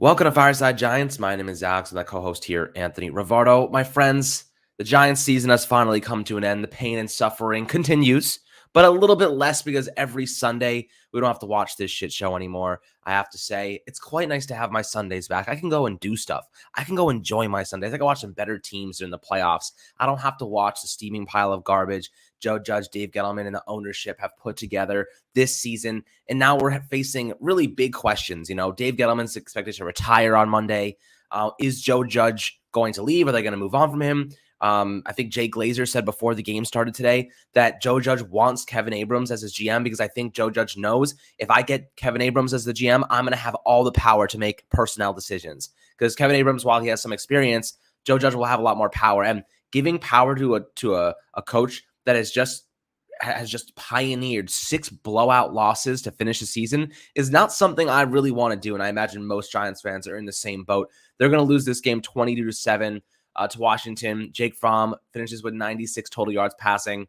Welcome to Fireside Giants. My name is Alex, and my co-host here, Anthony Rivardo. My friends, the Giants season has finally come to an end. The pain and suffering continues, but a little bit less because every Sunday we don't have to watch this shit show anymore. I have to say, it's quite nice to have my Sundays back. I can go and do stuff. I can go enjoy my Sundays. I can watch some better teams in the playoffs. I don't have to watch the steaming pile of garbage Joe Judge, Dave Gettleman, and the ownership have put together this season. And now we're facing really big questions. Dave Gettleman's expected to retire on Monday. Is Joe Judge going to leave? Are they going to move on from him? I think Jay Glazer said before the game started today that Joe Judge wants Kevin Abrams as his GM because I think Joe Judge knows if I get Kevin Abrams as the GM, I'm going to have all the power to make personnel decisions. Because Kevin Abrams, while he has some experience, Joe Judge will have a lot more power. And giving power to a coach that has just pioneered 6 blowout losses to finish the season is not something I really want to do. And I imagine most Giants fans are in the same boat. They're going to lose this game 22-7 to Washington. Jake Fromm finishes with 96 total yards passing.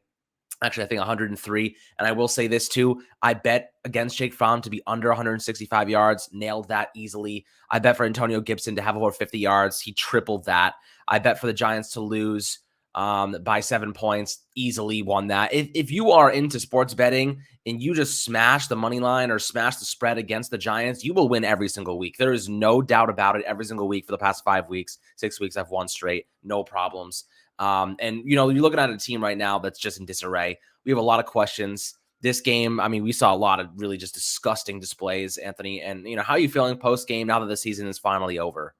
Actually, I think 103. And I will say this too. I bet against Jake Fromm to be under 165 yards. Nailed that easily. I bet for Antonio Gibson to have over 50 yards. He tripled that. I bet for the Giants to lose by 7 points, easily won that. If you are into sports betting and you just smash the money line or smash the spread against the Giants, you will win every single week. There is no doubt about it. Every single week for the past 5 weeks, 6 weeks, I've won straight, no problems. And you're looking at a team right now that's just in disarray. We have a lot of questions. This game, I mean, we saw a lot of really just disgusting displays, Anthony. And how are you feeling post game now that the season is finally over?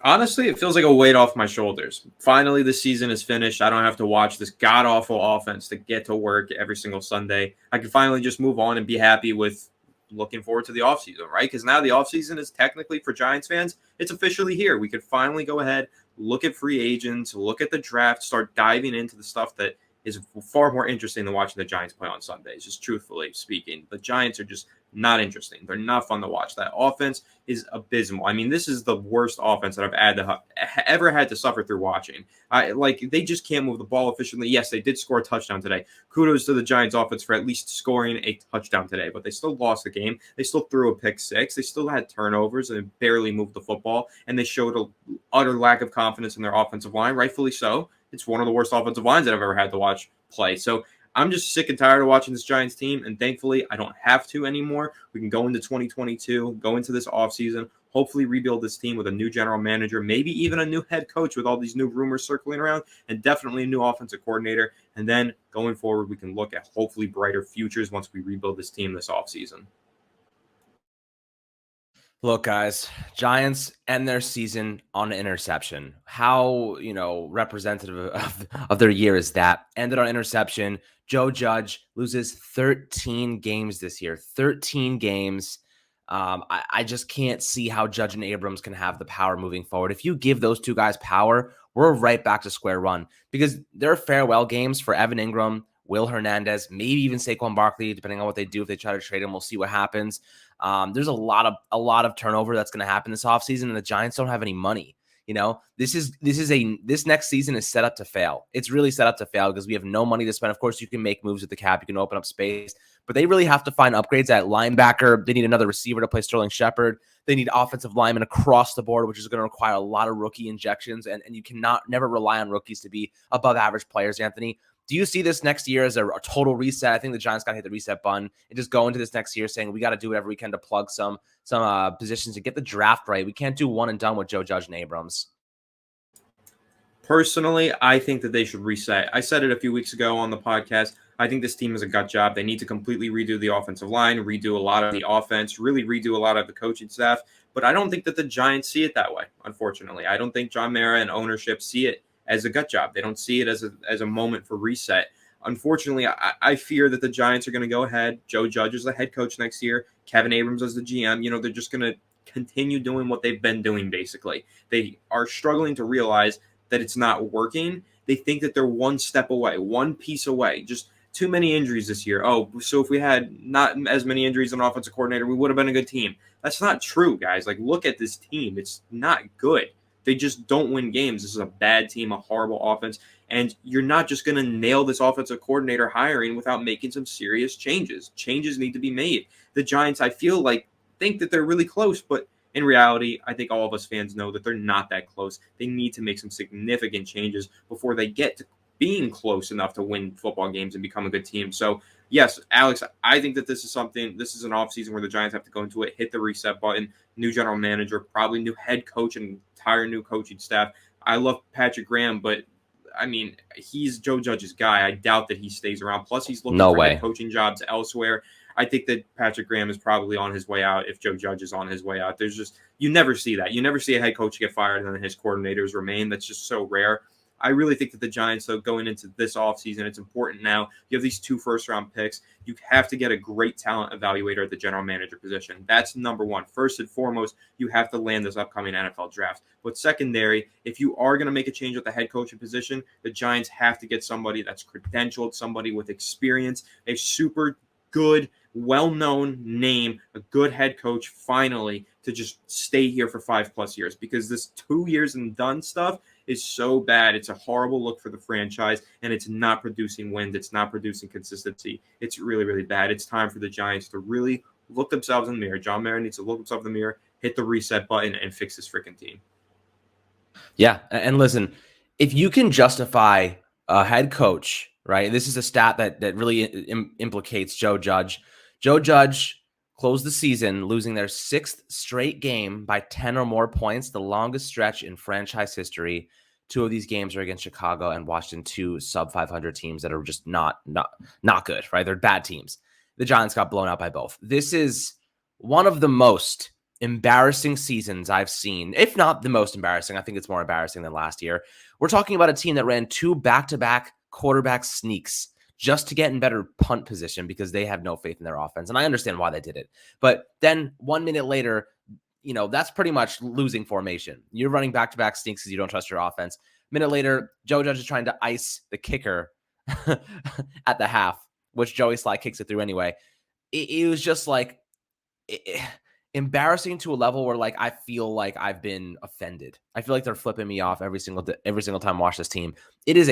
Honestly, it feels like a weight off my shoulders. Finally, the season is finished. I don't have to watch this god-awful offense to get to work every single Sunday. I can finally just move on and be happy with looking forward to the offseason, right? Because now the offseason is technically, for Giants fans, it's officially here. We could finally go ahead, look at free agents, look at the draft, start diving into the stuff that is far more interesting than watching the Giants play on Sundays, just truthfully speaking. The Giants are just not interesting. They're not fun to watch. That offense is abysmal. I mean, this is the worst offense that I've ever had to suffer through watching. They just can't move the ball efficiently. Yes, they did score a touchdown today. Kudos to the Giants offense for at least scoring a touchdown today, but they still lost the game. They still threw a pick six. They still had turnovers and barely moved the football, and they showed an utter lack of confidence in their offensive line, rightfully so. It's one of the worst offensive lines that I've ever had to watch play. So I'm just sick and tired of watching this Giants team, and thankfully I don't have to anymore. We can go into 2022, go into this offseason, hopefully rebuild this team with a new general manager, maybe even a new head coach with all these new rumors circling around, and definitely a new offensive coordinator. And then going forward, we can look at hopefully brighter futures once we rebuild this team this offseason. Look, guys, Giants end their season on an interception. How, representative of their year is that? Ended on interception. Joe Judge loses 13 games this year. 13 games. I just can't see how Judge and Abrams can have the power moving forward. If you give those two guys power, we're right back to square one because they're farewell games for Evan Ingram, Will Hernandez, maybe even Saquon Barkley, depending on what they do. If they try to trade him, we'll see what happens. There's a lot of turnover that's going to happen this offseason, and the Giants don't have any money. This next season is set up to fail. It's really set up to fail because we have no money to spend. Of course, you can make moves with the cap, you can open up space, but they really have to find upgrades at linebacker. They need another receiver to play Sterling Shepard. They need offensive linemen across the board, which is going to require a lot of rookie injections, and you cannot never rely on rookies to be above average players, Anthony. Do you see this next year as a total reset? I think the Giants got to hit the reset button and just go into this next year saying we got to do whatever we can to plug some positions to get the draft right. We can't do one and done with Joe Judge and Abrams. Personally, I think that they should reset. I said it a few weeks ago on the podcast. I think this team is a gut job. They need to completely redo the offensive line, redo a lot of the offense, really redo a lot of the coaching staff. But I don't think that the Giants see it that way, unfortunately. I don't think John Mara and ownership see it as a gut job. They don't see it as a moment for reset. Unfortunately, I fear that the Giants are going to go ahead. Joe Judge is the head coach next year. Kevin Abrams as the GM. They're just going to continue doing what they've been doing, basically. They are struggling to realize that it's not working. They think that they're one step away, one piece away. Just too many injuries this year. Oh, so if we had not as many injuries on offensive coordinator, we would have been a good team. That's not true, guys. Look at this team. It's not good. They just don't win games. This is a bad team, a horrible offense, and you're not just going to nail this offensive coordinator hiring without making some serious changes. Changes need to be made. The Giants, I feel think that they're really close, but In reality, I think all of us fans know that they're not that close. They need to make some significant changes before they get to being close enough to win football games and become a good team. So, yes, Alex, I think that this is an offseason where the Giants have to go into it, hit the reset button, new general manager, probably new head coach and entire new coaching staff. I love Patrick Graham, but I mean, he's Joe Judge's guy. I doubt that he stays around. Plus, he's looking No for way. head coaching jobs elsewhere. I think that Patrick Graham is probably on his way out if Joe Judge is on his way out. You never see that. You never see a head coach get fired and then his coordinators remain. That's just so rare. I really think that the Giants, though, going into this offseason, it's important now. You have these 2 first-round picks. You have to get a great talent evaluator at the general manager position. That's number one. First and foremost, you have to land this upcoming NFL draft. But secondary, if you are going to make a change at the head coaching position, the Giants have to get somebody that's credentialed, somebody with experience, a super good, well-known name, a good head coach, finally, to just stay here for 5+ years, because this 2 years and done stuff is so bad. It's a horrible look for the franchise, and it's not producing wins. It's not producing consistency. It's really, really bad. It's time for the Giants to really look themselves in the mirror. John Mara needs to look himself in the mirror, hit the reset button, and fix this freaking team. Yeah, and listen, if you can justify a head coach, right? This is a stat that really implicates Joe Judge. Joe Judge closed the season losing their 6th straight game by 10 or more points, the longest stretch in franchise history. 2 of these games are against Chicago and Washington, 2 sub-500 teams that are just not good, right? They're bad teams. The Giants got blown out by both. This is one of the most embarrassing seasons I've seen, if not the most embarrassing. I think it's more embarrassing than last year. We're talking about a team that ran 2 back-to-back quarterback sneaks just to get in better punt position because they have no faith in their offense. And I understand why they did it. But then 1 minute later, that's pretty much losing formation. You're running back-to-back sneaks because you don't trust your offense. Minute later, Joe Judge is trying to ice the kicker at the half, which Joey Sly kicks it through anyway. It was just like embarrassing to a level where I feel like I've been offended. I feel like they're flipping me off every single time I watch this team. It is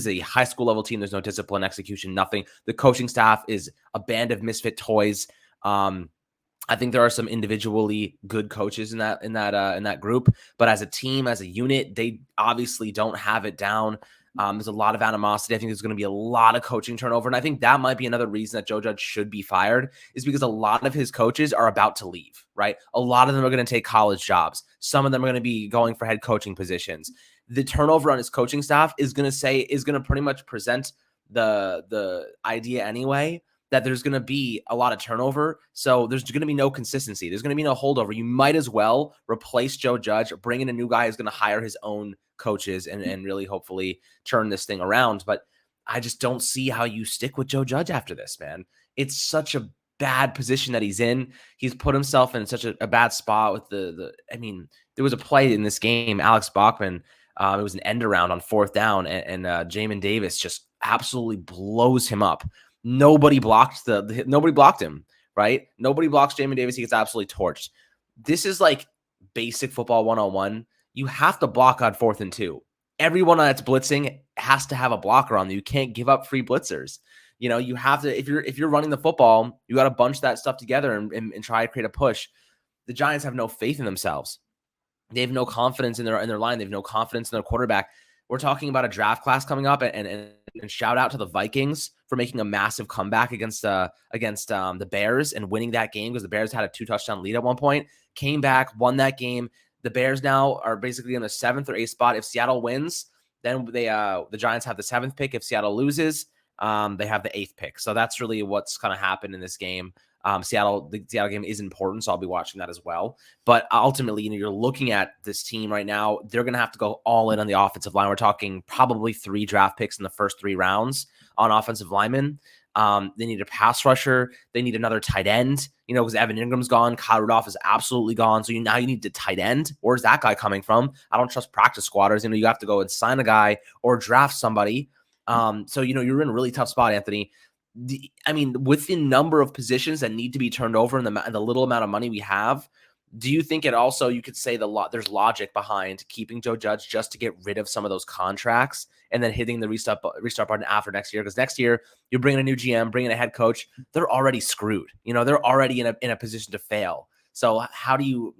a high school level team. There's no discipline, execution, nothing. The coaching staff is a band of misfit toys. I think there are some individually good coaches in that group, but as a team, as a unit, they obviously don't have it down. There's a lot of animosity. I think there's going to be a lot of coaching turnover. And I think that might be another reason that Joe Judge should be fired, is because a lot of his coaches are about to leave, right? A lot of them are going to take college jobs. Some of them are going to be going for head coaching positions. The turnover on his coaching staff is going to pretty much present the idea anyway that there's going to be a lot of turnover. So there's going to be no consistency. There's going to be no holdover. You might as well replace Joe Judge, bring in a new guy who's going to hire his own coaches and really hopefully turn this thing around. But I just don't see how you stick with Joe Judge after this, man. It's such a bad position that he's in. He's put himself in such a bad spot with there was a play in this game, Alex Bachman, it was an end around on 4th down, and Jamin Davis just absolutely blows him up. Nobody blocked him, right? Nobody blocks Jamin Davis. He gets absolutely torched. This is like basic football 101. You have to block on 4th and 2. Everyone that's blitzing has to have a blocker on them. You can't give up free blitzers. You have to, if you're running the football, you got to bunch that stuff together and try to create a push. The Giants have no faith in themselves. They have no confidence in their line. They have no confidence in their quarterback. We're talking about a draft class coming up, and shout out to the Vikings for making a massive comeback against the Bears and winning that game, because the Bears had a 2-touchdown lead at one point, came back, won that game. The Bears now are basically in the 7th or 8th spot. If Seattle wins, then the Giants have the 7th pick. If Seattle loses, they have the 8th pick. So that's really what's going to happen in this game. The Seattle game is important, so I'll be watching that as well. But ultimately, you're looking at this team right now. They're going to have to go all in on the offensive line. We're talking probably 3 draft picks in the first 3 rounds on offensive linemen. They need a pass rusher. They need another tight end, because Evan Ingram's gone. Kyle Rudolph is absolutely gone. So now you need the tight end. Where's that guy coming from? I don't trust practice squatters. You have to go and sign a guy or draft somebody. So you're in a really tough spot, Anthony. With the number of positions that need to be turned over and the little amount of money we have, do you think you could say there's logic behind keeping Joe Judge just to get rid of some of those contracts and then hitting the restart button after next year? Because next year you're bringing a new GM, bringing a head coach. They're already screwed. They're already in a position to fail. So how do you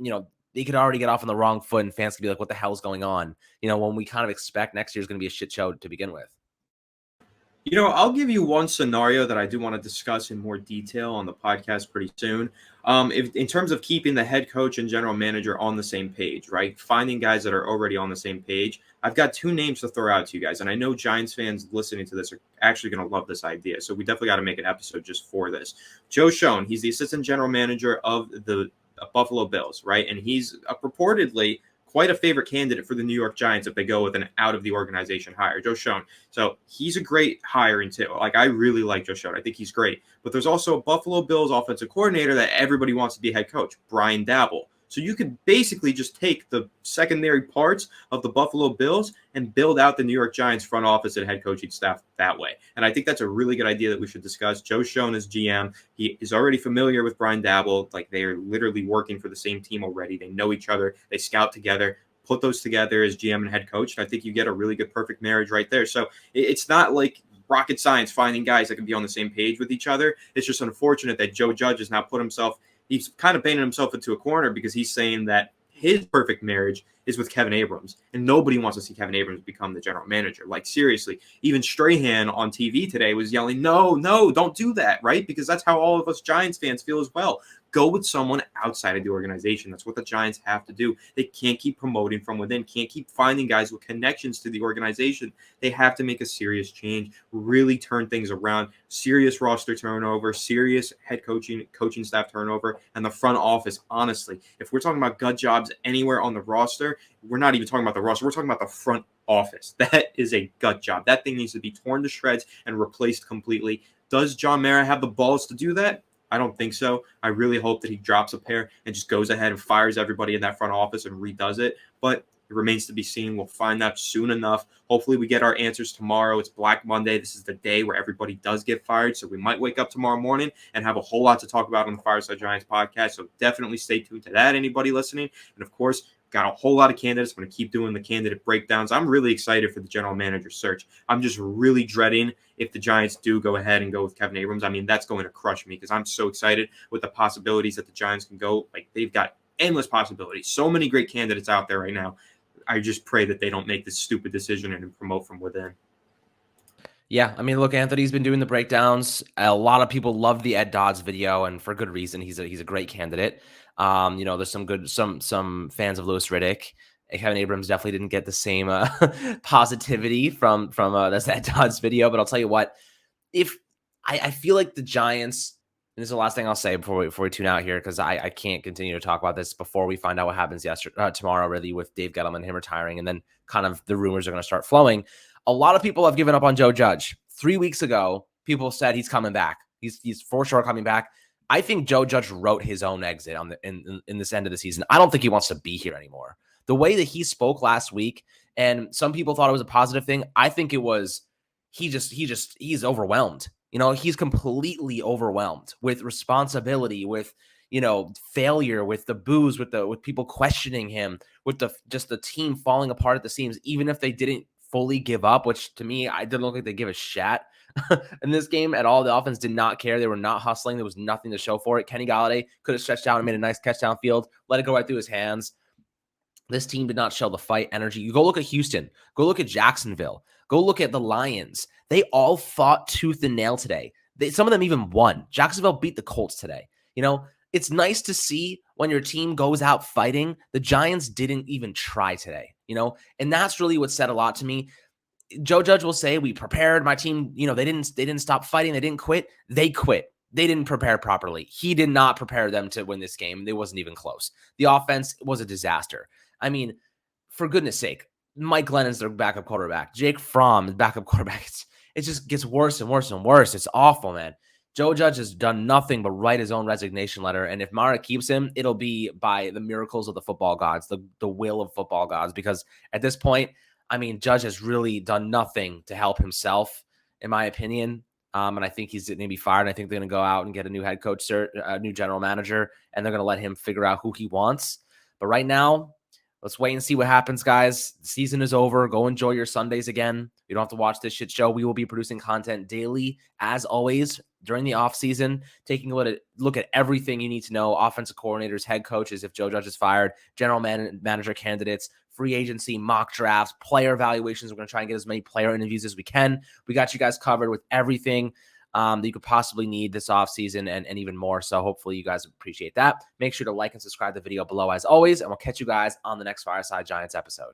they could already get off on the wrong foot and fans could be like, what the hell's going on? When we kind of expect next year's going to be a shit show to begin with. I'll give you one scenario that I do want to discuss in more detail on the podcast pretty soon. If in terms of keeping the head coach and general manager on the same page, right? Finding guys that are already on the same page. I've got two names to throw out to you guys, and I know Giants fans listening to this are actually going to love this idea. So we definitely got to make an episode just for this. Joe Schoen, he's the assistant general manager of the Buffalo Bills, right? And he's purportedly quite a favorite candidate for the New York Giants if they go with an out of the organization hire, Joe Schoen. So he's a great hiring too. Like, I really like Joe Schoen. I think he's great. But there's also a Buffalo Bills offensive coordinator that everybody wants to be head coach, Brian Dabble. So you could basically just take the secondary parts of the Buffalo Bills and build out the New York Giants front office and head coaching staff that way. And I think that's a really good idea that we should discuss. Joe Schoen is GM. He is already familiar with Brian Dabble. Like, they are literally working for the same team already. They know each other. They scout together. Put those together as GM and head coach. And I think you get a really good, perfect marriage right there. So it's not like rocket science finding guys that can be on the same page with each other. It's just unfortunate that Joe Judge has now put himself, he's kind of painted himself into a corner because he's saying that his perfect marriage is with Kevin Abrams, and nobody wants to see Kevin Abrams become the general manager. Like, seriously, even Strahan on TV today was yelling, no, don't do that, right? Because that's how all of us Giants fans feel as well. Go with someone outside of the organization. That's what the Giants have to do. They can't keep promoting from within, can't keep finding guys with connections to the organization. They have to make a serious change, really turn things around, serious roster turnover, serious head coaching staff turnover, and the front office. Honestly, if we're talking about gut jobs anywhere on the roster, we're not even talking about the roster. We're talking about the front office. That is a gut job. That thing needs to be torn to shreds and replaced completely. Does John Mara have the balls to do that? I don't think so. I really hope that he drops a pair and just goes ahead and fires everybody in that front office and redoes it. But it remains to be seen. We'll find out soon enough. Hopefully we get our answers tomorrow. It's Black Monday. This is the day where everybody does get fired. So we might wake up tomorrow morning and have a whole lot to talk about on the Fireside Giants podcast. So definitely stay tuned to that, anybody listening. And of course, got a whole lot of candidates. I'm going to keep doing the candidate breakdowns. I'm really excited for the general manager search. I'm just really dreading if the Giants do go ahead and go with Kevin Abrams. I mean, that's going to crush me because I'm so excited with the possibilities that the Giants can go. Like, they've got endless possibilities. So many great candidates out there right now. I just pray that they don't make this stupid decision and promote from within. Yeah, I mean, look, Anthony's been doing the breakdowns. A lot of people love the Ed Dodds video, and for good reason. He's a great candidate. There's some fans of Louis Riddick. Kevin Abrams definitely didn't get the same positivity from that's Ed Dodds video. But I'll tell you what, if I feel like the Giants, and this is the last thing I'll say before we tune out here, because I can't continue to talk about this before we find out what happens tomorrow, really, with Dave Gettleman, him retiring, and then kind of the rumors are going to start flowing. A lot of people have given up on Joe Judge. 3 weeks ago, people said he's coming back. He's for sure coming back. I think Joe Judge wrote his own exit in this end of the season. I don't think he wants to be here anymore. The way that he spoke last week, and some people thought it was a positive thing, I think it was he's overwhelmed. He's completely overwhelmed with responsibility, with failure, with the boos, with people questioning him, with the team falling apart at the seams, even if they didn't fully give up, which to me, I didn't look like they give a shat in this game at all. The offense did not care. They were not hustling. There was nothing to show for it. Kenny Golladay could have stretched out and made a nice catch downfield, let it go right through his hands. This team did not show the fight energy. You go look at Houston, go look at Jacksonville, go look at the Lions. They all fought tooth and nail today. Some of them even won. Jacksonville beat the Colts today. It's nice to see when your team goes out fighting. The Giants didn't even try today, and that's really what said a lot to me. Joe Judge will say, we prepared my team. They didn't stop fighting. They didn't quit. They quit. They didn't prepare properly. He did not prepare them to win this game. It wasn't even close. The offense was a disaster. I mean, for goodness sake, Mike Glennon's their backup quarterback. Jake Fromm is backup quarterback. It just gets worse and worse and worse. It's awful, man. Joe Judge has done nothing but write his own resignation letter. And if Mara keeps him, it'll be by the miracles of the football gods, the will of football gods. Because at this point, I mean, Judge has really done nothing to help himself, in my opinion. And I think he's going to be fired. I think they're going to go out and get a new head coach, a new general manager, and they're going to let him figure out who he wants. But right now, let's wait and see what happens, guys. The season is over. Go enjoy your Sundays again. You don't have to watch this shit show. We will be producing content daily, as always, during the offseason, taking a look at everything you need to know: offensive coordinators, head coaches, if Joe Judge is fired, general manager candidates, free agency, mock drafts, player evaluations. We're going to try and get as many player interviews as we can. We got you guys covered with everything that you could possibly need this offseason and even more. So hopefully you guys appreciate that. Make sure to like and subscribe the video below as always, and we'll catch you guys on the next Fireside Giants episode.